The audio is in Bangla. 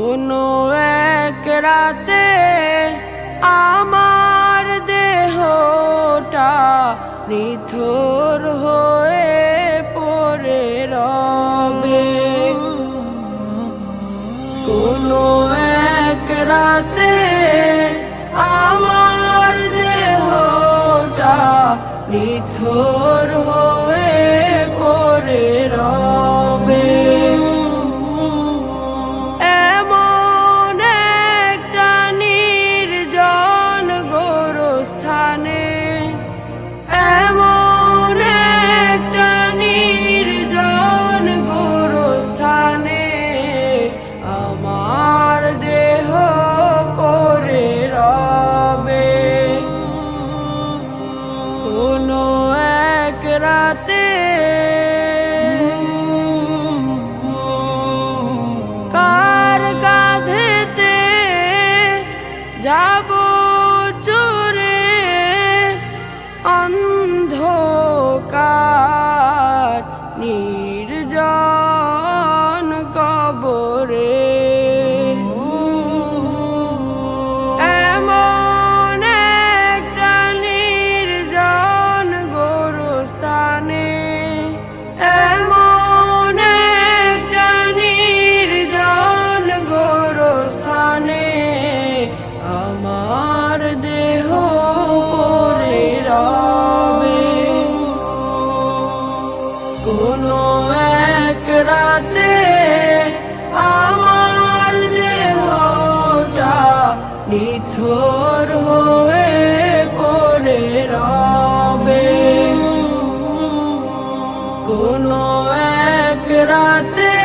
কোনো এক রাতে আমার দেহটা নিথর হয়ে পড়ে রবে। কোনো এক রাতে আমার দেহটা নিথর হয়ে পড়ে রবে। এমন একটা নির্জন গোরস্থানে, এমন একটা নির্জন গোরস্থানে আমার দেহ পড়ে রবে। কোনো এক রাতে কার কাঁধেতে যাব চোরে অন্ধকার নির্জন কবরে। এমন একটা নির্জন গোরস্থানে, এমন একটা নির্জন গোরস্থানে আমার দেহ পড়ে রবে। কোনো এক রাতে আমার দেহটা নিথর হয়ে পড়ে রবে। কোনো এক রাতে